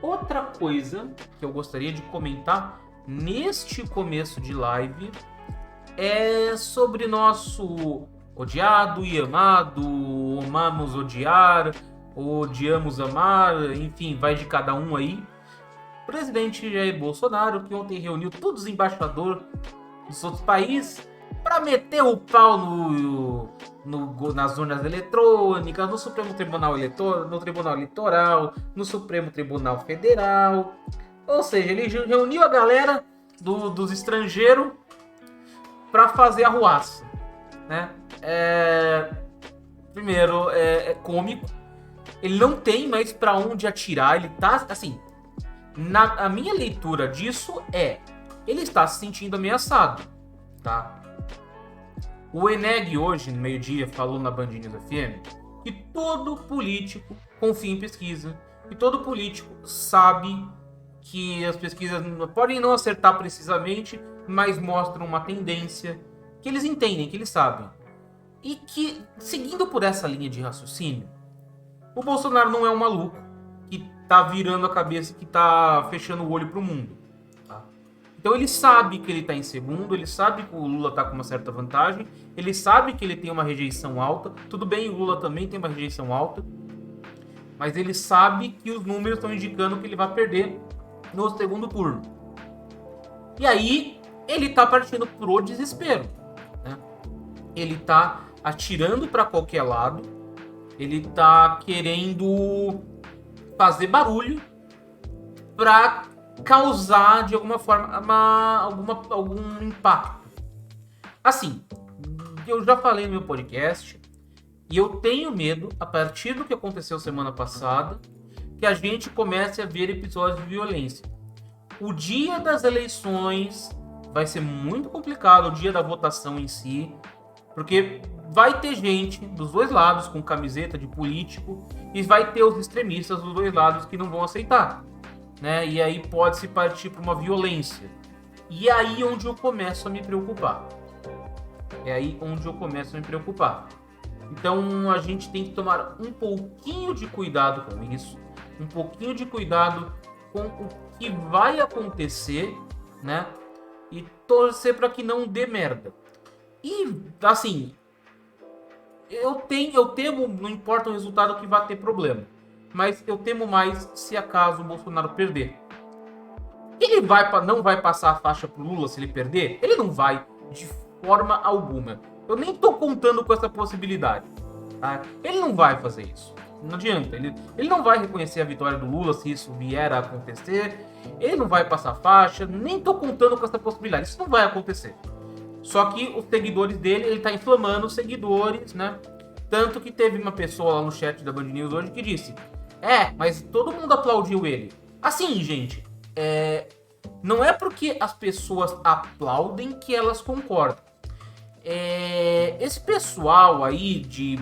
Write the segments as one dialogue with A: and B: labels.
A: Outra coisa que eu gostaria de comentar neste começo de live é sobre nosso odiado e amado, amamos odiar, odiamos amar, enfim, vai de cada um aí. O presidente Jair Bolsonaro, que ontem reuniu todos os embaixadores dos outros países para meter o pau nas urnas eletrônicas, no Supremo Tribunal no Tribunal Eleitoral, no Supremo Tribunal Federal. Ou seja, ele reuniu a galera dos estrangeiros para fazer arruaça, né? Primeiro, é cômico. Ele não tem mais para onde atirar. Ele tá, assim, a minha leitura disso ele está se sentindo ameaçado, tá? O Eneg hoje, no meio-dia, falou na Band News FM que todo político confia em pesquisa, e todo político sabe que as pesquisas podem não acertar precisamente, mas mostram uma tendência, que eles entendem, que eles sabem. E que, seguindo por essa linha de raciocínio, o Bolsonaro não é um maluco que tá virando a cabeça, que tá fechando o olho pro mundo. Tá? Então ele sabe que ele tá em segundo, ele sabe que o Lula tá com uma certa vantagem, ele sabe que ele tem uma rejeição alta. Tudo bem, o Lula também tem uma rejeição alta, mas ele sabe que os números estão indicando que ele vai perder no segundo turno. E aí, ele tá partindo pro desespero, né? Ele tá atirando para qualquer lado, ele tá querendo fazer barulho para causar de alguma forma algum impacto. Assim, eu já falei no meu podcast e eu tenho medo, a partir do que aconteceu semana passada, que a gente comece a ver episódios de violência. O dia das eleições vai ser muito complicado, o dia da votação em si, porque vai ter gente dos dois lados com camiseta de político e vai ter os extremistas dos dois lados que não vão aceitar, né? E aí pode-se partir para uma violência. E é aí onde eu começo a me preocupar. Então a gente tem que tomar um pouquinho de cuidado com isso, um pouquinho de cuidado com o que vai acontecer, né? E torcer para que não dê merda. E, assim, eu temo, não importa o resultado, que vai ter problema. Mas eu temo mais se acaso o Bolsonaro perder. Ele não vai passar a faixa pro Lula se ele perder? Ele não vai, de forma alguma. Eu nem tô contando com essa possibilidade. Tá? Ele não vai fazer isso. Não adianta. Ele não vai reconhecer a vitória do Lula se isso vier a acontecer. Ele não vai passar faixa. Nem tô contando com essa possibilidade. Isso não vai acontecer. Só que os seguidores dele, ele tá inflamando os seguidores, né? Tanto que teve uma pessoa lá no chat da Band News hoje que disse: mas todo mundo aplaudiu ele. Assim, gente, não é porque as pessoas aplaudem que elas concordam. Esse pessoal aí de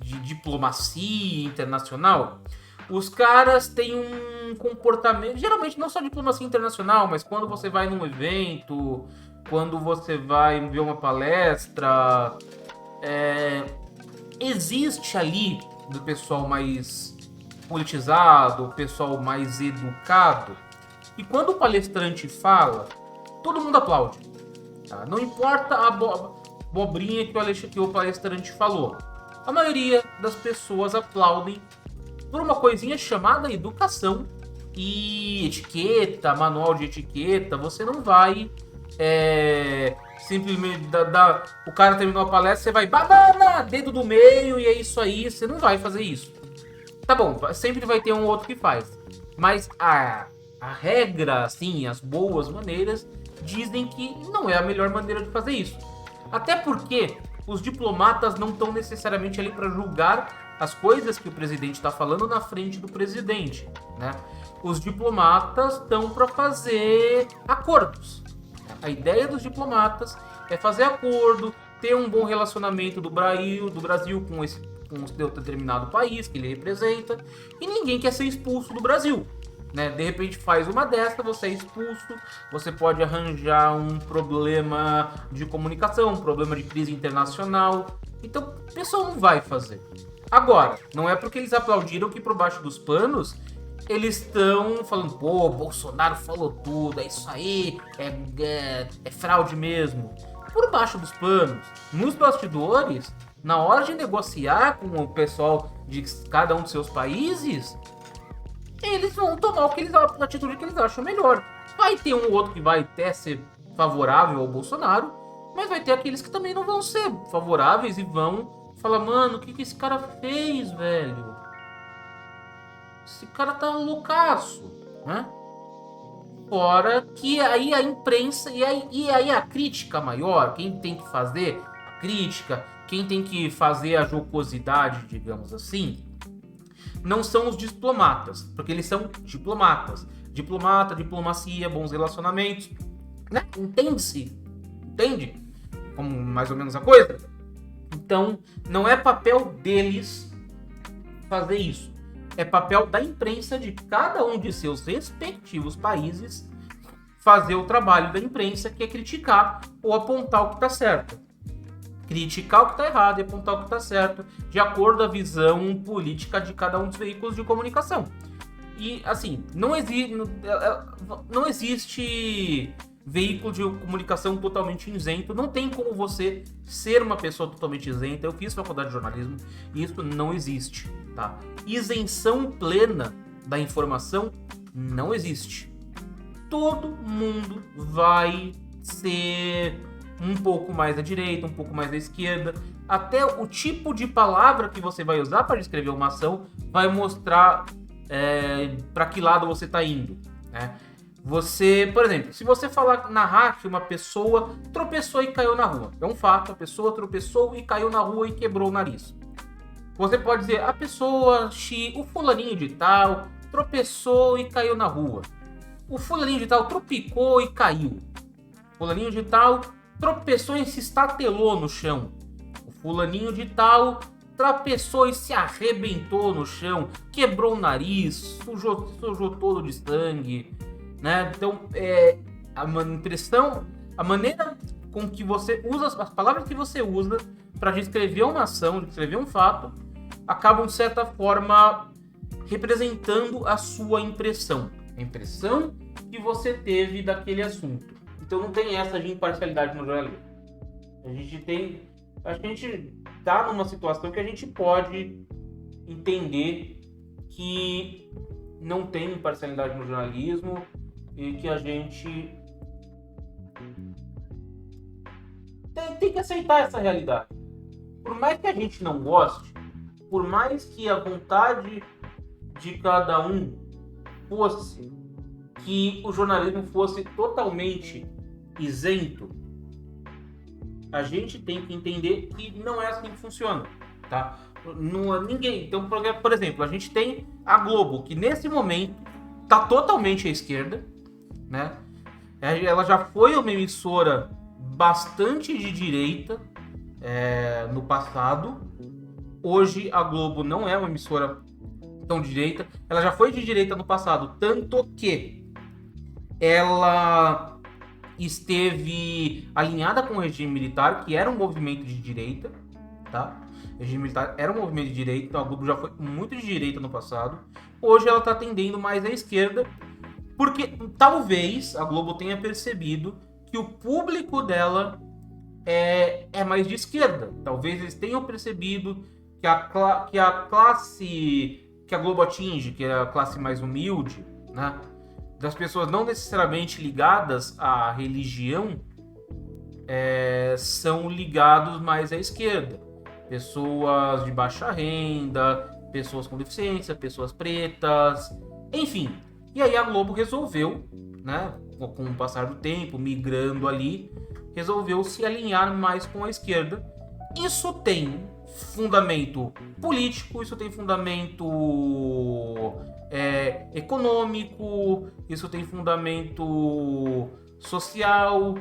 A: diplomacia internacional, os caras têm um comportamento, geralmente não só diplomacia internacional, mas quando você vai num evento, quando você vai ver uma palestra, existe ali do pessoal mais politizado, o pessoal mais educado, e quando o palestrante fala, todo mundo aplaude. Tá? Não importa a bobrinha que o palestrante falou. A maioria das pessoas aplaudem por uma coisinha chamada educação e etiqueta, manual de etiqueta. Você não vai simplesmente o cara terminou a palestra, você vai banana, dedo do meio e é isso aí. Você não vai fazer isso. Tá bom, sempre vai ter um outro que faz. Mas a regra, assim, as boas maneiras dizem que não é a melhor maneira de fazer isso. Até porque os diplomatas não estão necessariamente ali para julgar as coisas que o presidente está falando na frente do presidente, né? Os diplomatas estão para fazer acordos. A ideia dos diplomatas é fazer acordo, ter um bom relacionamento do Brasil com um determinado país que ele representa, e ninguém quer ser expulso do Brasil. Né? De repente faz uma dessa, você é expulso, você pode arranjar um problema de comunicação, um problema de crise internacional. Então o pessoal não vai fazer. Agora, não é porque eles aplaudiram que por baixo dos panos eles estão falando, pô, Bolsonaro falou tudo, é isso aí, é fraude mesmo. Por baixo dos panos, nos bastidores, na hora de negociar com o pessoal de cada um dos seus países, eles vão tomar a atitude que eles acham melhor. Vai ter um ou outro que vai até ser favorável ao Bolsonaro, mas vai ter aqueles que também não vão ser favoráveis e vão falar, mano, o que esse cara fez, velho? Esse cara tá loucaço, né? Fora que aí a imprensa e aí a crítica maior, quem tem que fazer a crítica, quem tem que fazer a jocosidade, digamos assim, não são os diplomatas, porque eles são diplomatas. Diplomata, diplomacia, bons relacionamentos, né? Entende? Como mais ou menos a coisa? Então, não é papel deles fazer isso. É papel da imprensa de cada um de seus respectivos países fazer o trabalho da imprensa, que é criticar ou apontar o que está certo. Criticar o que está errado e apontar o que está certo, de acordo com a visão política de cada um dos veículos de comunicação. E, assim, não existe veículo de comunicação totalmente isento. Não tem como você ser uma pessoa totalmente isenta. Eu fiz faculdade de jornalismo e isso não existe, tá? Isenção plena da informação não existe. Todo mundo vai ser um pouco mais à direita, um pouco mais à esquerda. Até o tipo de palavra que você vai usar para descrever uma ação vai mostrar para que lado você está indo, né? Você, por exemplo, se você narrar que uma pessoa tropeçou e caiu na rua, é um fato, a pessoa tropeçou e caiu na rua e quebrou o nariz. Você pode dizer, o fulaninho de tal tropeçou e caiu na rua. O fulaninho de tal tropicou e caiu. O fulaninho de tal tropeçou e se estatelou no chão. O fulaninho de tal tropeçou e se arrebentou no chão, quebrou o nariz, sujou todo de sangue, né? Então, a maneira com que você usa, as palavras que você usa para descrever uma ação, descrever um fato, acabam, de certa forma, representando a sua impressão. A impressão que você teve daquele assunto. Então não tem essa de imparcialidade no jornalismo. A gente tá numa situação que a gente pode entender que não tem imparcialidade no jornalismo e que a gente tem que aceitar essa realidade. Por mais que a gente não goste, por mais que a vontade de cada um fosse que o jornalismo fosse totalmente isento, a gente tem que entender que não é assim que funciona, tá? Ninguém. Então, por exemplo, a gente tem a Globo, que nesse momento tá totalmente à esquerda, né? Ela já foi uma emissora bastante de direita no passado. Hoje a Globo não é uma emissora tão de direita. Ela já foi de direita no passado, tanto que ela esteve alinhada com o regime militar, que era um movimento de direita, tá? O regime militar era um movimento de direita, então a Globo já foi muito de direita no passado. Hoje ela está tendendo mais à esquerda, porque talvez a Globo tenha percebido que o público dela é mais de esquerda. Talvez eles tenham percebido que a classe que a Globo atinge, que é a classe mais humilde, né? Das pessoas não necessariamente ligadas à religião, são ligados mais à esquerda. Pessoas de baixa renda, pessoas com deficiência, pessoas pretas, enfim. E aí a Globo resolveu, né, com o passar do tempo, migrando ali, resolveu se alinhar mais com a esquerda. Isso tem fundamento político, isso tem fundamento econômico, isso tem fundamento social,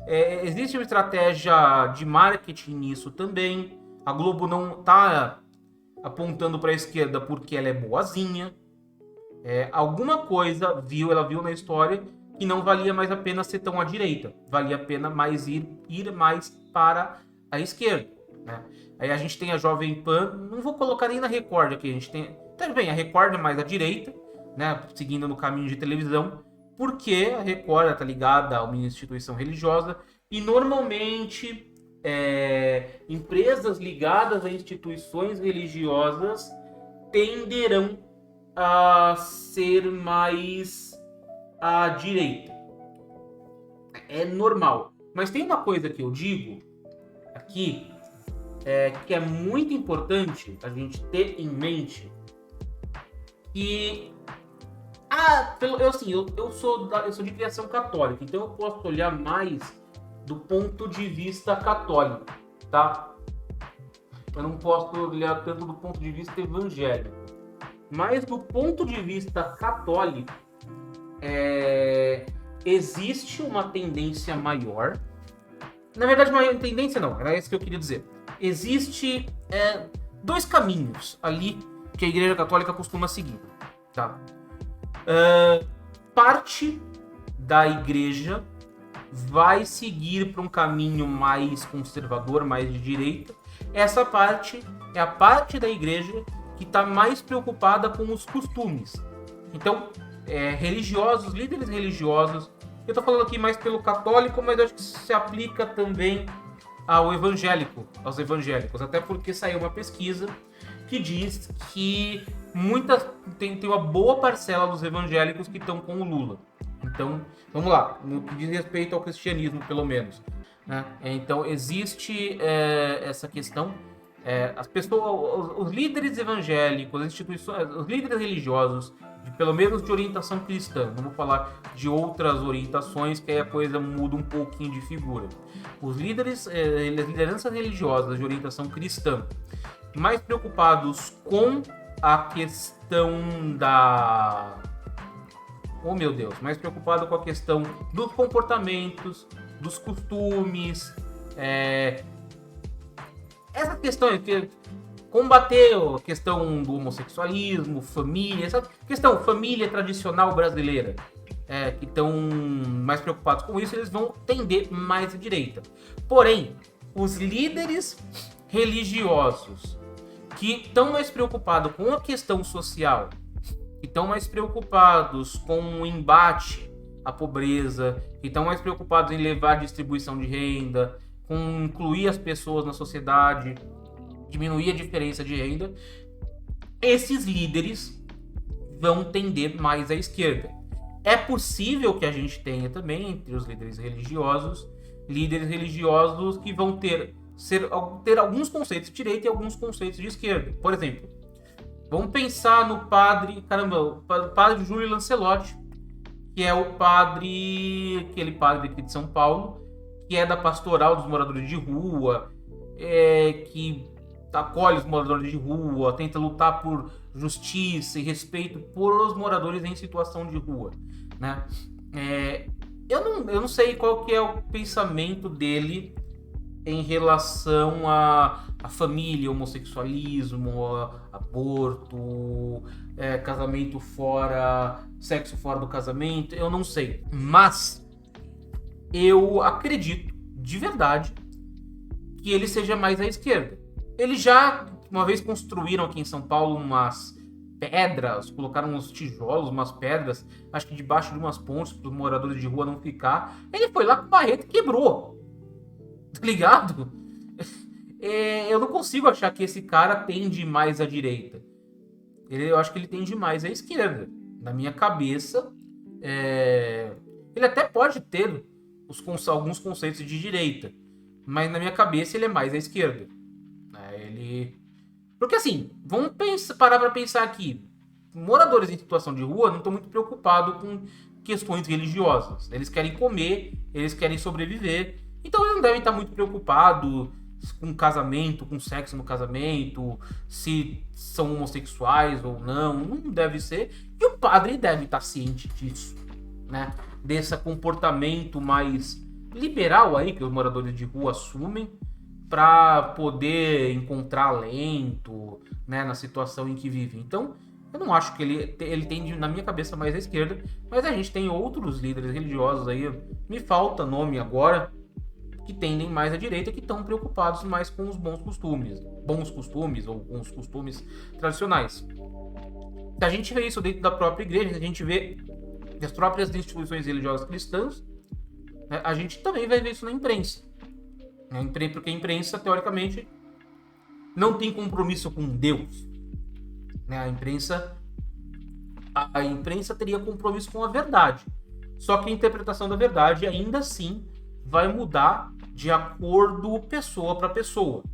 A: existe uma estratégia de marketing nisso também. A Globo não está apontando para a esquerda porque ela é boazinha. Alguma coisa ela viu na história que não valia mais a pena ser tão à direita, valia a pena mais ir mais para a esquerda, né? Aí a gente tem a Jovem Pan, não vou colocar nem na Record aqui, a gente tem... Também, a Record é mais à direita, né, seguindo no caminho de televisão, porque a Record está ligada a uma instituição religiosa e normalmente empresas ligadas a instituições religiosas tenderão a ser mais à direita. É normal. Mas tem uma coisa que eu digo aqui, que é muito importante a gente ter em mente, que eu sou de criação católica, então eu posso olhar mais do ponto de vista católico, tá? Eu não posso olhar tanto do ponto de vista evangélico, mas do ponto de vista católico, existe uma tendência maior. Na verdade, uma tendência não, era isso que eu queria dizer. Existe dois caminhos ali que a Igreja Católica costuma seguir, tá? Parte da Igreja vai seguir para um caminho mais conservador, mais de direita. Essa parte é a parte da Igreja que está mais preocupada com os costumes. Então, religiosos, líderes religiosos, eu estou falando aqui mais pelo católico, mas eu acho que se aplica também aos evangélicos, até porque saiu uma pesquisa que diz que tem uma boa parcela dos evangélicos que estão com o Lula. Então, vamos lá, no que diz respeito ao cristianismo, pelo menos, né? Então, existe essa questão. As pessoas, os líderes evangélicos, as instituições, os líderes religiosos, pelo menos de orientação cristã, não vou falar de outras orientações, que aí a coisa muda um pouquinho de figura. Os líderes, as lideranças religiosas de orientação cristã, mais preocupados com a questão mais preocupado com a questão dos comportamentos, dos costumes, essa questão de combater a questão do homossexualismo, família, essa questão família tradicional brasileira, que estão mais preocupados com isso, eles vão tender mais à direita. Porém, os líderes religiosos que estão mais preocupados com a questão social, que estão mais preocupados com o embate à pobreza, que estão mais preocupados em levar a distribuição de renda, com incluir as pessoas na sociedade, diminuir a diferença de renda, esses líderes vão tender mais à esquerda. É possível que a gente tenha também, entre os líderes religiosos que vão ter alguns conceitos de direita e alguns conceitos de esquerda. Por exemplo, vamos pensar no padre Júlio Lancelotti, que é aquele padre aqui de São Paulo, que é da pastoral dos moradores de rua, que acolhe os moradores de rua, tenta lutar por justiça e respeito por os moradores em situação de rua, né? Eu não sei qual que é o pensamento dele em relação à família, homossexualismo, aborto, casamento fora, sexo fora do casamento, eu não sei. Mas eu acredito, de verdade, que ele seja mais à esquerda. Eles já, uma vez construíram aqui em São Paulo umas pedras, colocaram uns tijolos, umas pedras, acho que debaixo de umas pontes para os moradores de rua não ficar. Ele foi lá com barreta e quebrou. Tá ligado? Eu não consigo achar que esse cara tende mais à direita. Eu acho que ele tende mais à esquerda. Na minha cabeça, ele até pode ter alguns conceitos de direita, mas na minha cabeça ele é mais à esquerda. Porque assim, vamos parar para pensar aqui. Moradores em situação de rua não estão muito preocupados com questões religiosas. Eles querem comer, eles querem sobreviver. Então eles não devem estar muito preocupados com casamento, com sexo no casamento, se são homossexuais ou não. Não deve ser. E o padre deve estar ciente disso, né? Desse comportamento mais liberal aí que os moradores de rua assumem para poder encontrar alento, né, na situação em que vive. Então, eu não acho que ele tende, na minha cabeça, mais à esquerda, mas a gente tem outros líderes religiosos aí, me falta nome agora, que tendem mais à direita, que estão preocupados mais com os bons costumes ou com os costumes tradicionais. Se a gente vê isso dentro da própria igreja, se a gente vê as próprias instituições religiosas cristãs, né, a gente também vai ver isso na imprensa. Porque a imprensa, teoricamente, não tem compromisso com Deus. Né? A imprensa teria compromisso com a verdade. Só que a interpretação da verdade, ainda assim, vai mudar de acordo pessoa para pessoa.